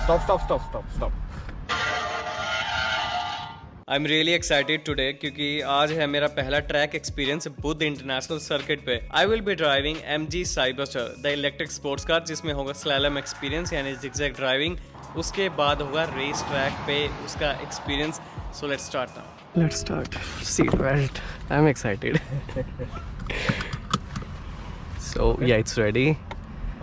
Stop. I am really excited today क्योंकि आज है मेरा पहला track experience Buddh international circuit पे। I will be driving MG Cyberster the electric sports car, जिसमें होगा स्लैलम एक्सपीरियंस यानी जिगजैग ड्राइविंग। उसके बाद होगा रेस ट्रैक पे उसका experience. So let's start now. Let's start. Seat belt. I am excited. So yeah it's ready.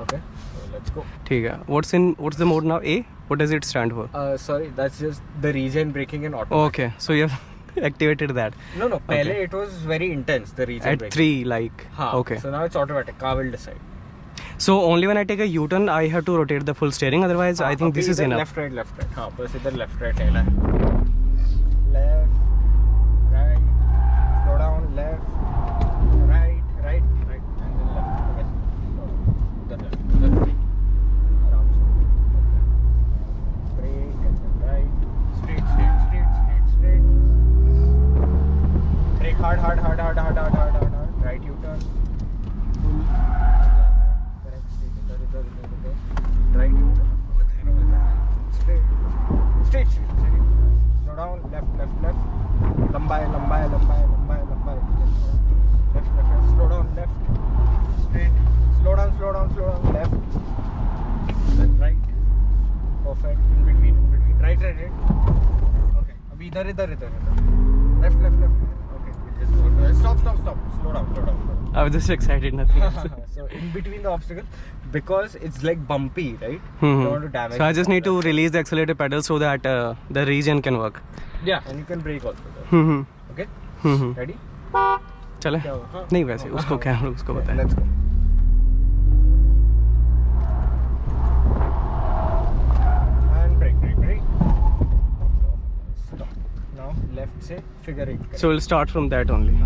Okay, so let's go. ठीक है। What's the mode now? A? What does it stand for? Sorry, that's just the regen braking and auto. Okay, so you have activated that. No, pehle it was very intense, the regen At braking. 3, like. Haan, Okay. So now it's automatic. Car will decide. So only when I take a U-turn, I have to rotate the full steering. Otherwise, I think this is enough. Left, right. हाँ, बस इधर left, right है ना. Left, right, slow down, left, right, and then left. Okay. Uधर left. आराम से. Okay. Brake and then right. Straight. Brake hard. Right U-turn. Full. Correct. इधर. Right U-turn. Straight. Slow down. Left. लंबा है. Left. Slow down. Left. Straight. Slow down. Left. Then right. Perfect. In between. Right. Okay. अभी इधर. Left. Okay. Just go. Stop. Slow down. I was just excited, nothing else. So in between the obstacle, because it's like bumpy, right? Mhm. You don't want to damage. So I just need to release the accelerator pedal so that the regen can work. Yeah, and you can brake also. Hmm Okay. Ready? चले? क्या हुआ? हाँ. नहीं वैसे उसको क्या उसको बताएं. Let's go. And brake. Stop. Now left से figure 8 करें. So we'll start from that only.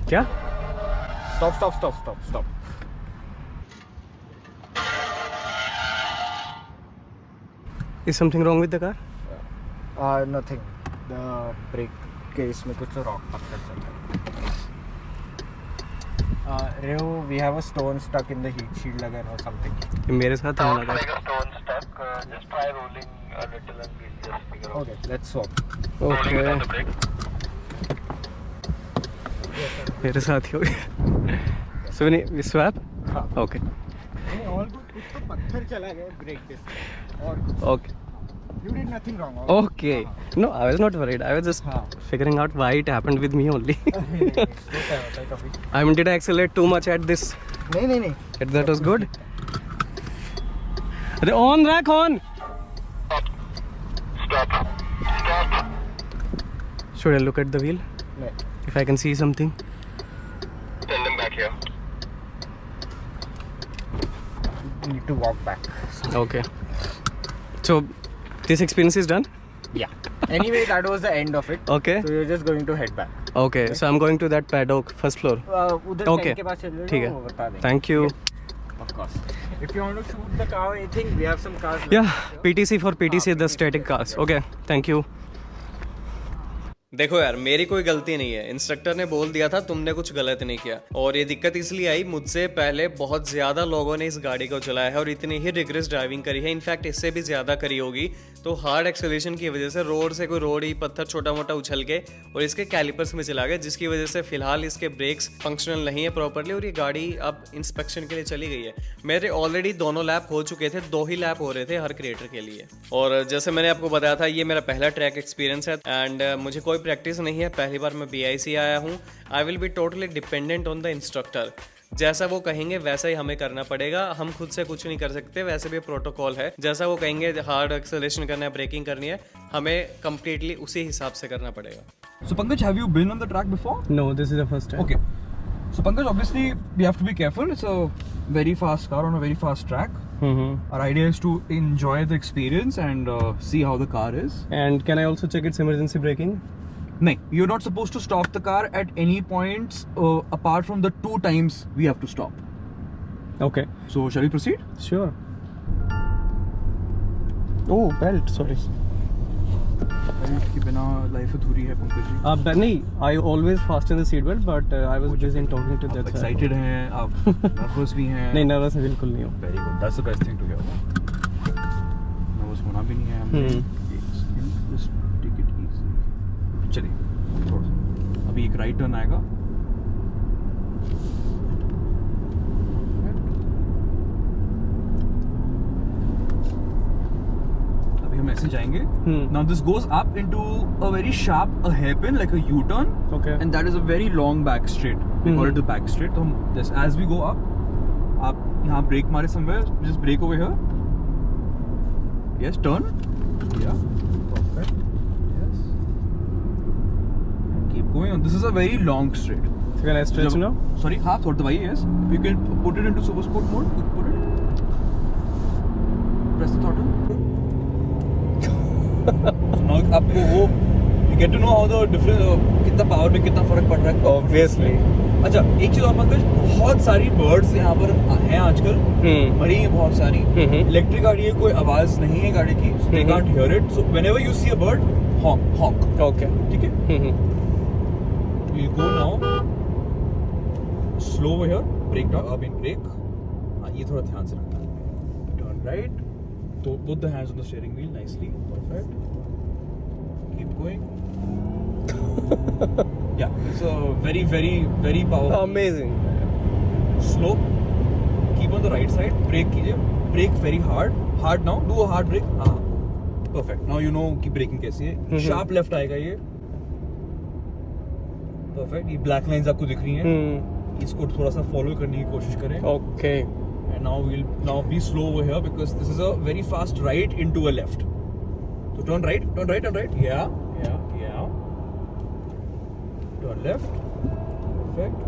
क्या? Stop. Is something wrong with the car? Nothing. The brake के इसमें कुछ rock पत्थर चल रहा है. Reo, we have a stone stuck in the heat shield again or something. ये मेरे साथ होना था. Like a stone stuck, just try rolling a little and we'll just figure out. Okay, let's swap. Rolling Okay. without the brake. मेरे साथ ही हो गया. So we swap? हाँ. Okay. और कुछ तो पत्थर चला गया ब्रेक डिस्क और Okay. you did nothing wrong. Okay. No, I was not worried. I was just हाँ. figuring out why it happened with me only. होता है कभी. I mean, did I accelerate too much at this? नहीं. That was good. अरे on rack on. Stop. Should I look at the wheel? नहीं. If I can see something. Send them back here. You need to walk back. Okay. So this experience is done? Yeah. Anyway, that was the end of it. Okay. So you're just going to head back. Okay. So I'm going to that paddock, first floor. उधर Okay. tank के पास चले ठीक जाओ, है. वो बता देंगे. Thank you. Of course. If you want to shoot the car or anything, we have some cars. Yeah, PTC for PTC, the static cars. Okay, thank you. देखो यार, मेरी कोई गलती नहीं है, इंस्ट्रक्टर ने बोल दिया था तुमने कुछ गलत नहीं किया। और ये दिक्कत इसलिए आई, मुझसे पहले बहुत ज्यादा लोगों ने इस गाड़ी को चलाया है और इतनी ही रिग्रेस ड्राइविंग करी है, इनफैक्ट इससे भी ज्यादा करी होगी। तो हार्ड एक्सेलरेशन की वजह से रोड से कोई रोड ही पत्थर छोटा मोटा उछल के और इसके कैलिपर्स में चला गया, जिसकी वजह से फिलहाल इसके ब्रेक्स फंक्शनल नहीं है प्रॉपरली और ये गाड़ी अब इंस्पेक्शन के लिए चली गई है। मेरे ऑलरेडी दोनों लैप हो चुके थे, 2 ही लैप हो रहे थे हर क्रिएटर के लिए। और जैसे मैंने आपको बताया था, ये मेरा पहला ट्रैक एक्सपीरियंस है एंड मुझे कोई प्रैक्टिस नहीं है, पहली बार मैं BIC आया हूँ। आई will be totally dependent on the instructor, जैसा वो कहेंगे वैसा ही हमें करना पड़ेगा, हम खुद से कुछ नहीं कर सकते। वैसे भी प्रोटोकॉल है, जैसा वो कहेंगे हार्ड एक्सेलरेशन करना है, ब्रेकिंग करनी है, हमें कंप्लीटली उसी हिसाब से करना पड़ेगा। So Pankaj, have you been on the track before? No, this is the first time. Okay. So Pankaj, obviously we have to be careful. It's a very fast car on a very fast track. Our idea is to enjoy the experience and see how the car is. And can I also check its emergency braking? No, you're not supposed to stop the car at any points apart from the 2 times we have to stop. Okay, So shall we proceed? sure. Oh, belt, sorry. Belt के बिना life अधूरी है पंकज जी। नहीं, I always fasten the seat belt, but I was busy in talking to आप that side. excited हैं, आप nervous भी हैं। नहीं, नर्वस बिल्कुल नहीं हूँ। Very good. That's the best thing to hear. Nervous होना भी नहीं है हमें। Just take it easy. चलिए थोड़ा सा, अभी एक राइट टर्न आएगा। अभी हम ऐसे जाएंगे। Now this goes up into a very sharp a hairpin like a U-turn. Okay. And that is a very long back straight. We call it the back straight. तो हम just as we go up, आप यहाँ break मारे somewhere, just brake over here. Yes, turn. Yeah. Perfect. Yes. Keep going on. This is a very long straight. So can I stretch now? Sorry, हाँ थोड़ा दबाइए. Yes. You can put it into super sport mode. Put it. Press the throttle. So now आपको वो you get to know how the different कितना power में कितना फर्क पड़ रहा है. Obviously. अच्छा, एक चीज और पंकज, बहुत सारी बर्ड्स यहाँ पर हैं आजकल, मरी हैं बहुत सारी। इलेक्ट्रिक गाड़ी है, कोई आवाज नहीं है गाड़ी की, they can't hear it. So whenever you see a bird, honk. Okay. ठीक है? We'll go now. Slow over here. Brake down. Up in brake. हाँ, ये थोड़ा ध्यान से रखना। Turn right. So put the hands on the steering wheel nicely. Perfect. Keep going. Yeah, it's a very, very, very powerful. Amazing. Slow. Keep on the right side. Brake कीजिए. Brake very hard. Hard now. Do a hard brake. हाँ. Perfect. Now you know कि braking कैसी है. Sharp left आएगा ये. Perfect. ये black lines आपको दिख रही हैं. इसको थोड़ा सा follow करने की कोशिश करें. Okay. And now we'll be slow over here because this is a very fast right into a left. So turn right. Yeah. Turn left. Perfect.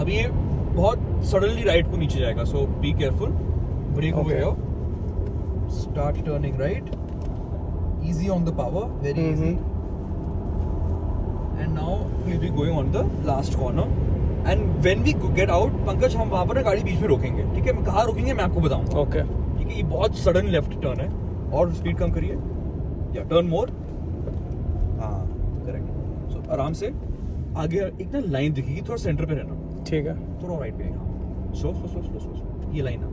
अब ये बहुत suddenly right को नीचे जाएगा, so be careful. Brake over Okay. here. Start turning right. Easy on the power, very easy. And now we'll be going on the last corner. And when we get out, Pankaj हम वहाँ पर ना गाड़ी बीच में रोकेंगे, ठीक है? मैं कहाँ रोकेंगे मैं आपको बताऊंगा। Okay. ठीक है, ये बहुत सडन लेफ्ट टर्न है और स्पीड कम करिए या टर्न मोर। हाँ करेक्ट। सो आराम से आगे एक ना लाइन दिखेगी, थोड़ा सेंटर पे रहना, ठीक है। थोड़ा राइट पे आएगा। स्लो ये लाइन है।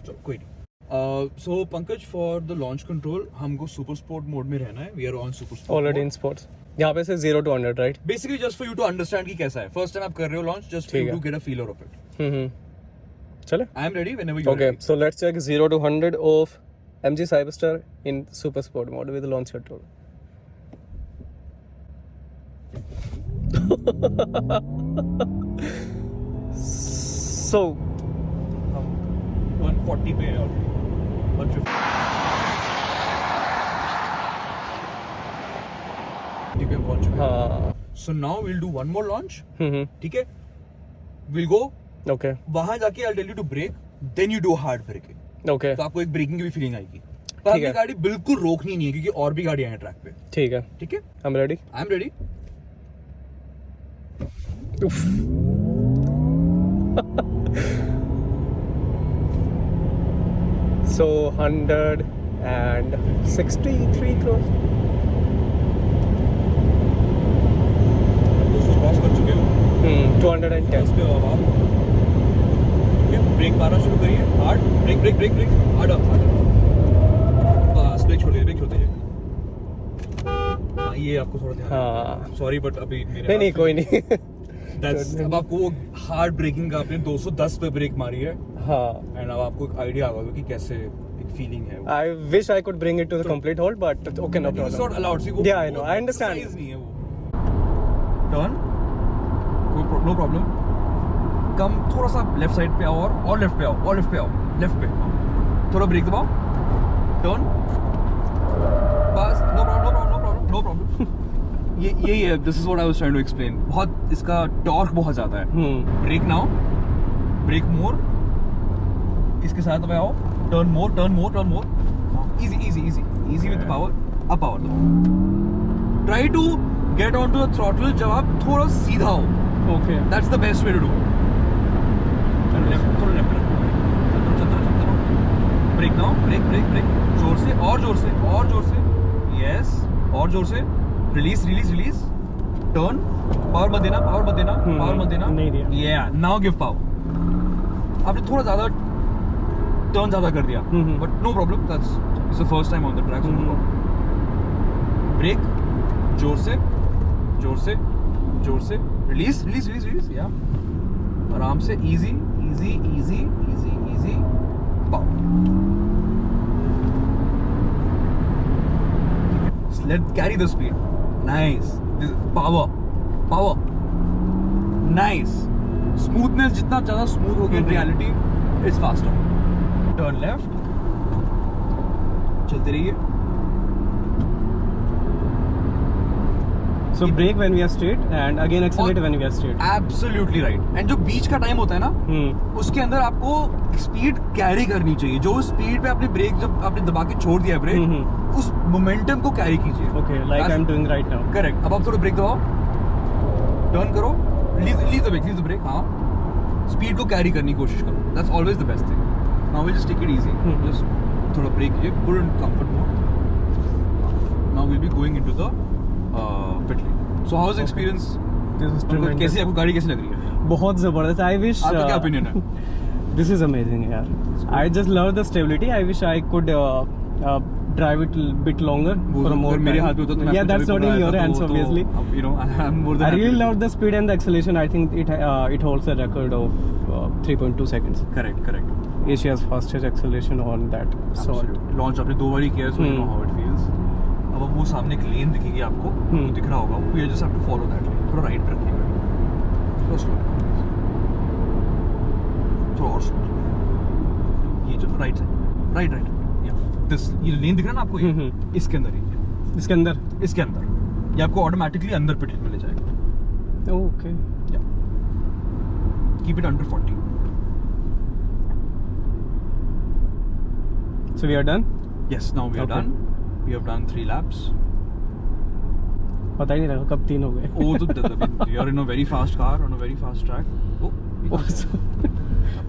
चलो कोई नहीं। So Pankaj for the launch control हमको सुपर स्पोर्ट मोड में रहना है। We are on super sport Already in sports. यहाँ पे से 0 to 100, right? Basically just for you to understand कि कैसा है। फर्स्ट टाइम आप कर रहे हो लॉन्च, जस्ट फॉर ठीक यू है। To get a feeler of it. चले? I am ready whenever you are Okay, so let's check 0 to 100 of MG Cyberstar in super sport mode with launch control. So 140 पे है already, 150 पे पहुंच चुके हैं। हाँ। So now we'll do one more launch, hmm. ठीक है? Will go Okay. वहां जाके I tell you to brake, then you do hard braking. Okay. तो आपको एक ब्रेकिंग की भी फीलिंग आएगी। पर ठीक आपकी है। गाड़ी बिल्कुल रोकनी नहीं है क्योंकि और भी गाड़ियां हैं ट्रैक पे, ठीक है। ठीक है? I'm ready. I am ready. So 163 crores. 200 cross कर चुके हो 210. इस पे अब आप ब्रेक मारना शुरू करिए hard brake brake brake brake hard up बस ब्रेक छोड़िए हाँ ये आपको थोड़ा ध्यान हाँ. सॉरी बट अभी मेरे नहीं कोई नहीं. अब आपको वो हार्ड ब्रेकिंग का आपने 210 पे ब्रेक मारी है हाँ. एंड अब आपको एक आइडिया आ गया कि कैसे एक फीलिंग है I wish I could bring it to the complete hold, but okay, no It's not problem. allowed. See, Yeah, I know. I understand. exercise नहीं है वो टर्न नो प्रॉब्लम कम थोड़ा सा लेफ्ट साइड पे आओ और लेफ्ट पे आओ लेफ्ट पे थोड़ा ब्रेक दबाओ टर्न बस नो प्रॉब्लम यही है this is what I was trying to explain बहुत इसका टॉर्क बहुत ज्यादा है ब्रेक नाउ ब्रेक मोर इसके साथ अब आओ turn more easy with power up power दो try to get on to the throttle जब आप थोड़ा सीधा हो Okay. That's the best way to do थोड़ा लेफ्ट ब्रेक नाउ ब्रेक जोर से यस और जोर से रिलीज टर्न पावर मत देना नहीं दिया. या नाउ गिव पावर आपने थोड़ा ज्यादा टर्न ज्यादा कर दिया but no problem that's it's the first time on the track so no problem brake जोर से रिलीज या आराम से easy power let carry the speed nice power nice smoothness जितना ज्यादा स्मूथ होगी in reality it's faster turn left चलते रहिए So brake when we are straight and again accelerate when we are straight. Absolutely right and जो बीच का time होता है ना उसके अंदर आपको स्पीड कैरी करनी चाहिए जो स्पीड पे आपने ब्रेक जब आपने दबा के छोड़ दिया ब्रेक उस मोमेंटम को कैरी कीजिए Okay, like I'm doing right now. Correct अब आप थोड़ा ब्रेक दबाओ टर्न करो लीव द ब्रेक हाँ स्पीड को कैरी करने की कोशिश करो that's always the best thing now will just take it easy just थोड़ा ब्रेक कीजिए put in comfort mode now will be going into the pit lane so how is experience This is tremendous. कैसी आपको गाड़ी कैसी लग रही है बहुत जबरदस्त. I wish. आपका क्या ओपिनियन है This is amazing, यार. I just love the stability. I wish I could drive it a bit longer for more मेरे time. हाथ में होता तो मैं Yeah, आपको that's जब not भी in your बुलाया था, hands, तो obviously. you know I'm more than I really happy. love the speed and the acceleration. I think it holds a record of 3.2 seconds. Correct Asia's fastest acceleration on that salt. Launch आपने 2 बार ही किया so you know how it feels अब वो सामने एक लेन दिखेगी आपको वो दिख रहा होगा वो you just have to follow that lane थोड़ा राइट पे रखिएगा थोड़ा स्लो थोड़ा और स्लो ये जो राइट साइड राइट या दिस ये लेन दिख रहा है ना आपको ये इसके अंदर ही इसके अंदर. ये आपको ऑटोमेटिकली अंदर पिट में ले जाएगा Okay. या keep it under 40 So we are done. yes now we are Okay. done we have done 3 laps पता ही नहीं लगा कब 3 हो गए. oh तो you are in a very fast car on a very fast track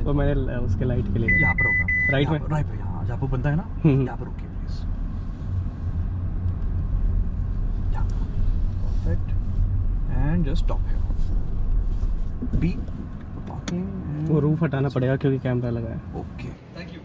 तो मैंने उसके लाइट के लिए. यहाँ पर होगा Right में? राइट पे यहाँ जहाँ पर बनता है ना यहाँ पर रुकिए please perfect and just stop here be parking वो रूफ हटाना पड़ेगा क्योंकि कैमरा लगा है. ओके थैंक यू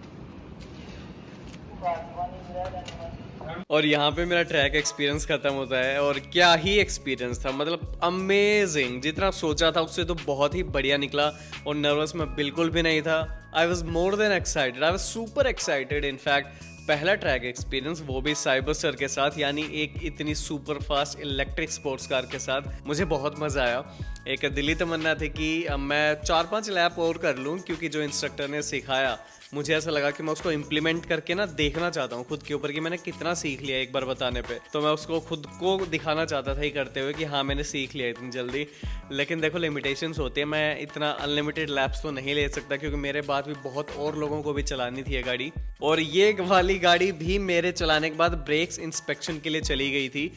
और यहाँ पे मेरा ट्रैक एक्सपीरियंस खत्म होता है और क्या ही एक्सपीरियंस था मतलब अमेजिंग जितना सोचा था उससे तो बहुत ही बढ़िया निकला और नर्वस मैं बिल्कुल भी नहीं था I was more than excited I was super excited in fact पहला ट्रैक एक्सपीरियंस वो भी साइबरस्टर के साथ यानी एक इतनी super fast electric sports car के साथ मुझे बहुत मज़ा आया एक दिली तमन्ना थी कि मैं 4-5 लैप और कर लूँ क्योंकि जो इंस्ट्रक्टर ने सिखाया मुझे ऐसा लगा कि मैं उसको इम्प्लीमेंट करके ना देखना चाहता हूँ खुद के ऊपर कि मैंने कितना सीख लिया एक बार बताने पे तो मैं उसको खुद को दिखाना चाहता था ही करते हुए कि हाँ मैंने सीख लिया इतनी जल्दी लेकिन देखो लिमिटेशंस होती है मैं इतना अनलिमिटेड लैप्स तो नहीं ले सकता क्योंकि मेरे बाद भी बहुत और लोगों को भी चलानी थी ये गाड़ी और ये वाली गाड़ी भी मेरे चलाने के बाद ब्रेक्स इंस्पेक्शन के लिए चली गई थी।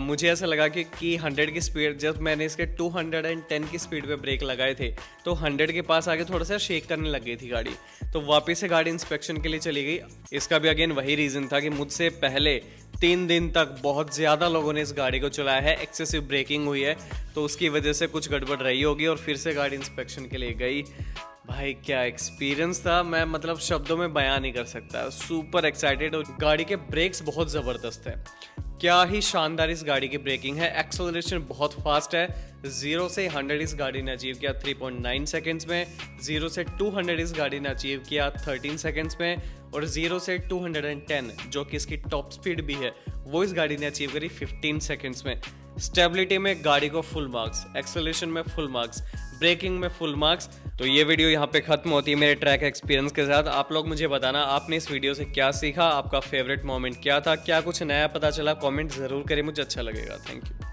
मुझे ऐसा लगा कि 100 की स्पीड, जब मैंने इसके 210 की स्पीड पे ब्रेक लगाए थे तो 100 के पास आके थोड़ा सा शेक करने लग गई थी गाड़ी, तो वापस से गाड़ी इंस्पेक्शन के लिए चली गई। इसका भी अगेन वही रीज़न था कि मुझसे पहले 3 दिन तक बहुत ज़्यादा लोगों ने इस गाड़ी को चलाया है, एक्सेसिव ब्रेकिंग हुई है, तो उसकी वजह से कुछ गड़बड़ रही होगी और फिर से गाड़ी इंस्पेक्शन के लिए गई। भाई क्या एक्सपीरियंस था, मैं मतलब शब्दों में बयान नहीं कर सकता। सुपर एक्साइटेड, और गाड़ी के ब्रेक्स बहुत ज़बरदस्त है, क्या ही शानदार इस गाड़ी की ब्रेकिंग है। एक्सेलरेशन बहुत फास्ट है, 0 से 100 इस गाड़ी ने अचीव किया 3.9 सेकेंड्स में, 0 से 200 इस गाड़ी ने अचीव किया 13 सेकेंड्स में, और 0 से 210 जो कि इसकी टॉप स्पीड भी है वो इस गाड़ी ने अचीव करी 15 सेकेंड्स में। स्टेबिलिटी में गाड़ी को फुल मार्क्स, एक्सेलरेशन में फुल मार्क्स, ब्रेकिंग में फुल मार्क्स। तो ये वीडियो यहाँ पे खत्म होती है मेरे ट्रैक एक्सपीरियंस के साथ। आप लोग मुझे बताना आपने इस वीडियो से क्या सीखा, आपका फेवरेट मोमेंट क्या था, क्या कुछ नया पता चला, कमेंट ज़रूर करें, मुझे अच्छा लगेगा। Thank you.